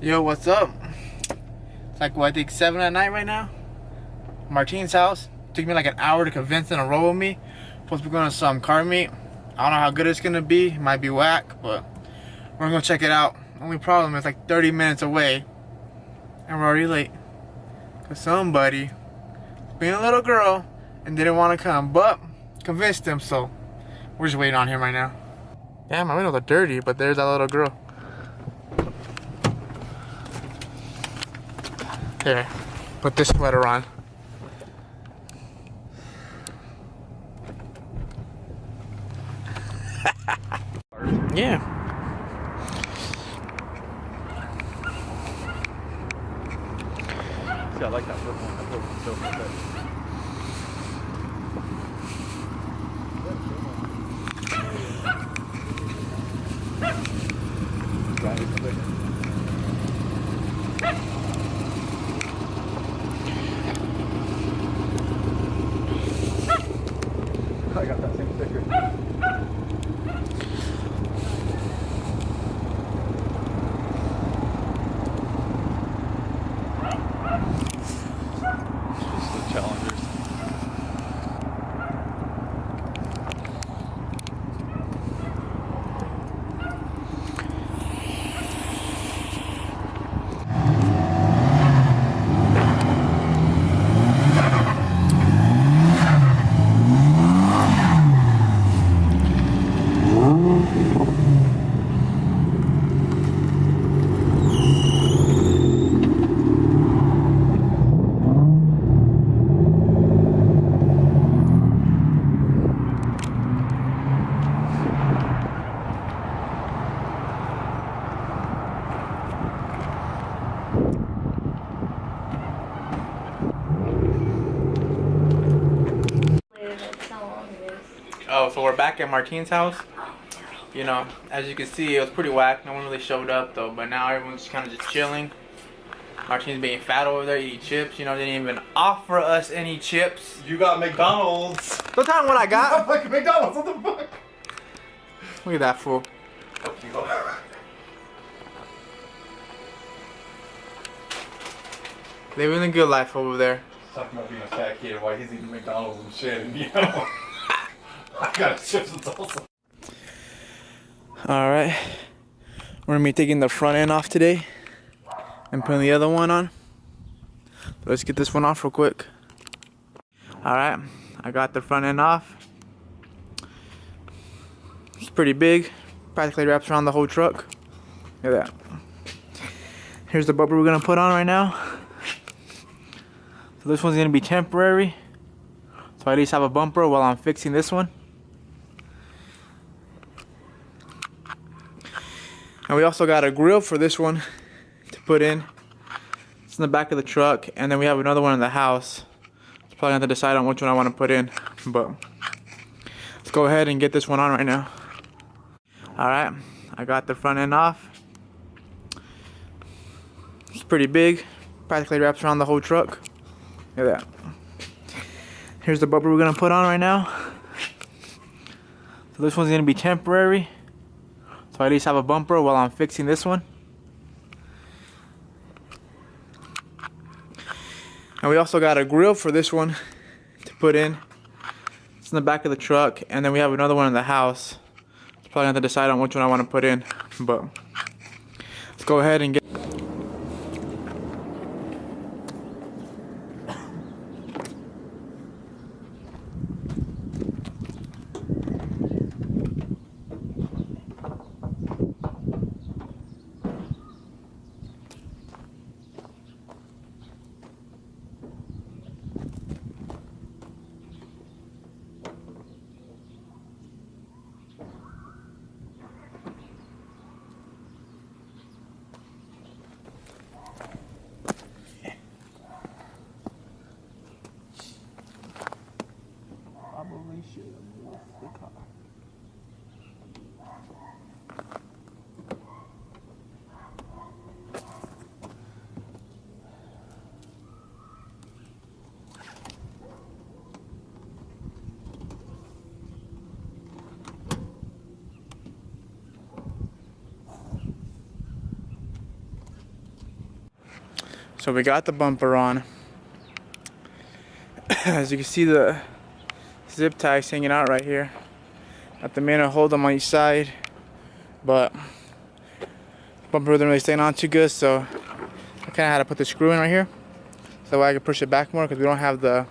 Yo, what's up? It's like, what, I think 7 at night right now? Martine's house. Took me like an hour to convince them to roll with me. Supposed to be going to some car meet. I don't know how good it's going to be. It might be whack, but we're going to go check it out. Only problem is like 30 minutes away. And we're already late. Because somebody being a little girl and didn't want to come. But convinced them, so we're just waiting on him right now. Damn, my windows are dirty, but there's that little girl. Here, put this sweater on. Yeah. See, I like that purple one. That purple one's so good. I got that same sticker. Just the Challengers. Oh, so we're back at Martine's house. You know, as you can see, it was pretty whack. No one really showed up though, but now everyone's kind of just chilling. Martine's being fat over there eating chips. You know, they didn't even offer us any chips. You got McDonald's. Don't tell them what I got. Fucking McDonald's, what the fuck? Look at that fool. Living the good life over there. Talking about being a fat kid and why he's eating McDonald's and shit, and you know. I got chips and salsa. Alright. We're gonna be taking the front end off today and putting the other one on. Let's get this one off real quick. Alright, I got the front end off. It's pretty big. Practically wraps around the whole truck. Look at that. Here's the bumper we're gonna put on right now. So this one's gonna be temporary. So I at least have a bumper while I'm fixing this one. And we also got a grill for this one to put in. It's in the back of the truck, and then we have another one in the house. I'm probably gonna have to decide on which one I want to put in, but let's go ahead and get this one on right now. Alright, I got the front end off. It's pretty big. Practically wraps around the whole truck. Look at that. Here's the bumper we're gonna put on right now. So this one's gonna be temporary. So I at least have a bumper while I'm fixing this one. And we also got a grill for this one to put in. It's in the back of the truck, and then we have another one in the house. I'm probably gonna have to decide on which one I want to put in, but let's go ahead and get. So we got the bumper on. As you can see, the zip ties hanging out right here. At the minute, hold them on each side, but the bumper wasn't really staying on too good, so I kind of had to put the screw in right here, so that way I can push it back more, because we don't have the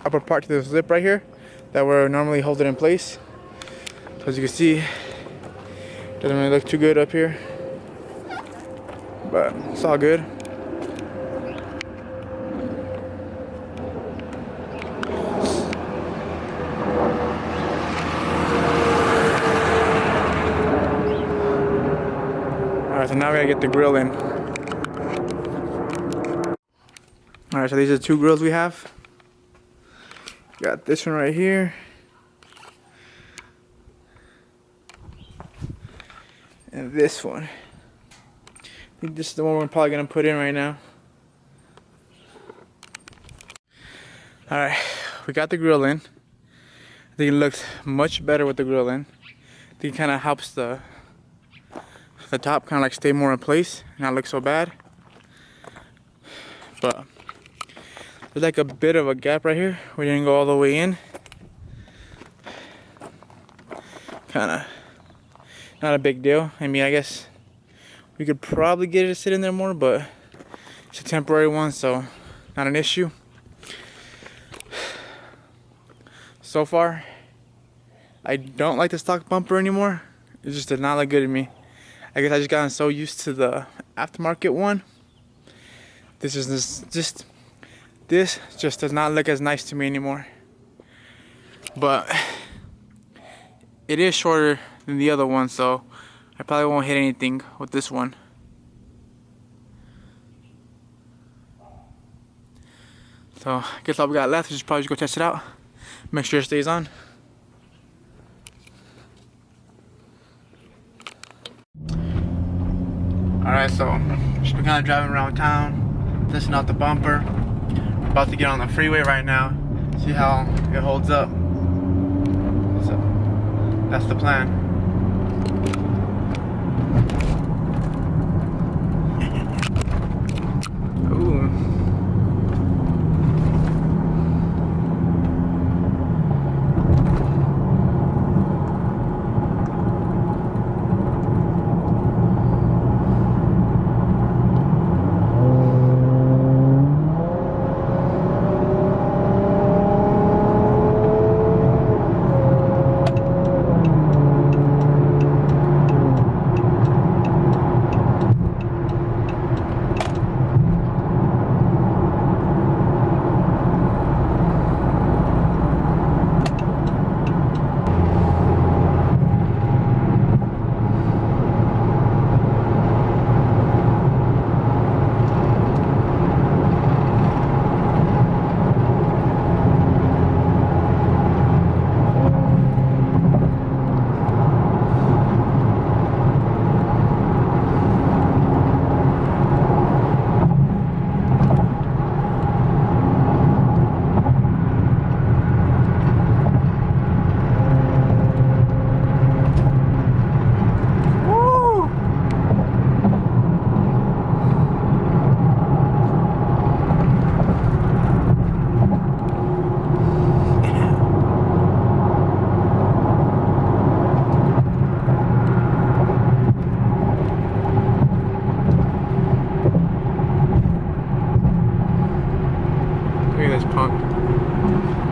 upper part to the zip right here that we're normally holding in place. So as you can see, it doesn't really look too good up here, but it's all good. Alright, so now we gotta get the grill in. Alright, so these are the two grills we have. Got this one right here. And this one. I think this is the one we're probably gonna put in right now. Alright, we got the grill in. I think it looks much better with the grill in. I think it kind of helps the top kind of like stay more in place and not look so bad. But there's like a bit of a gap right here. We didn't go all the way in. Kind of not a big deal. I mean, I guess we could probably get it to sit in there more, but it's a temporary one, so not an issue. So far, I don't like the stock bumper anymore. It just did not look good to me. I guess I just gotten so used to the aftermarket one. This just does not look as nice to me anymore. But it is shorter than the other one, so I probably won't hit anything with this one. So I guess all we got left is probably just go test it out. Make sure it stays on. Alright, so just been kind of driving around town, testing out the bumper. About to get on the freeway right now, see how it holds up. So that's the plan. Ooh.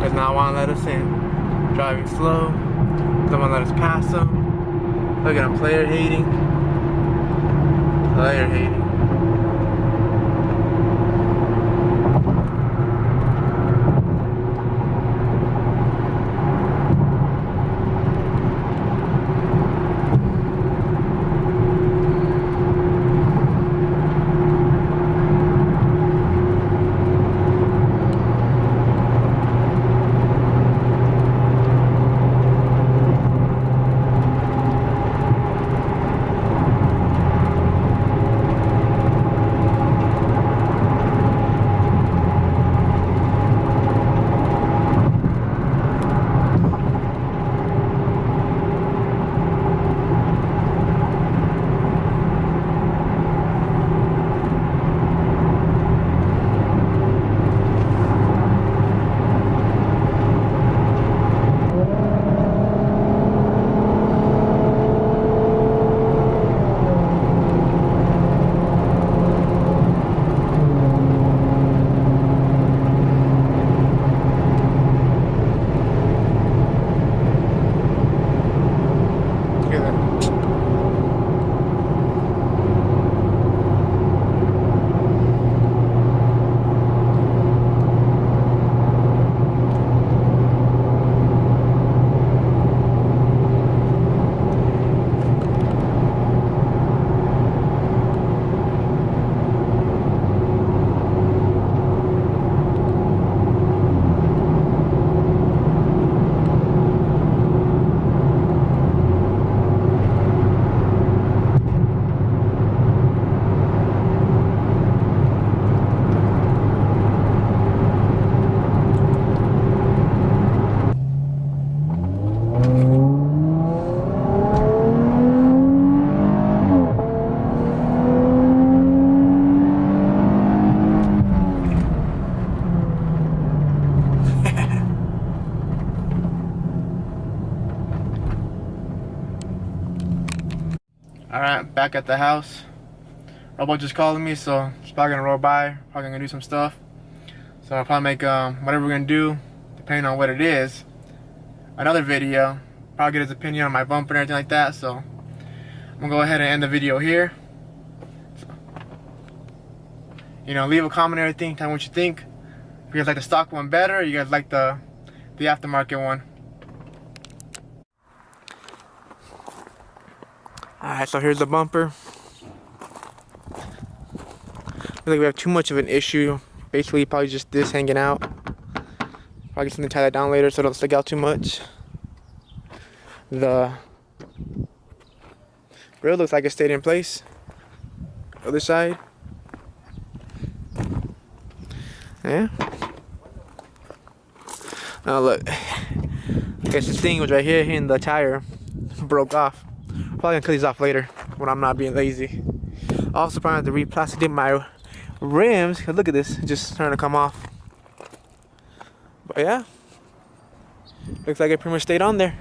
Does not want to let us in. Driving slow. Doesn't want to let us pass him. Look at him, player hating. Player hating. back at the house. Robo just called me, so he's probably gonna roll by. Probably gonna do some stuff. So I'll probably make whatever we're gonna do, depending on what it is, another video. Probably get his opinion on my bumper and everything like that. So I'm gonna go ahead and end the video here. So, you know, leave a comment and everything. Tell me what you think. If you guys like the stock one better, or you guys like the aftermarket one. Alright, so here's the bumper. Looks like we have too much of an issue. Basically, probably just this hanging out. Probably get something to tie that down later so it don't stick out too much. The grill looks like it stayed in place. Other side. Yeah. Now look. I guess this thing was right here and the tire broke off. Probably gonna cut these off later when I'm not being lazy. Also probably have to replastic my rims, cause look at this, it's just starting to come off. But yeah, looks like it pretty much stayed on there.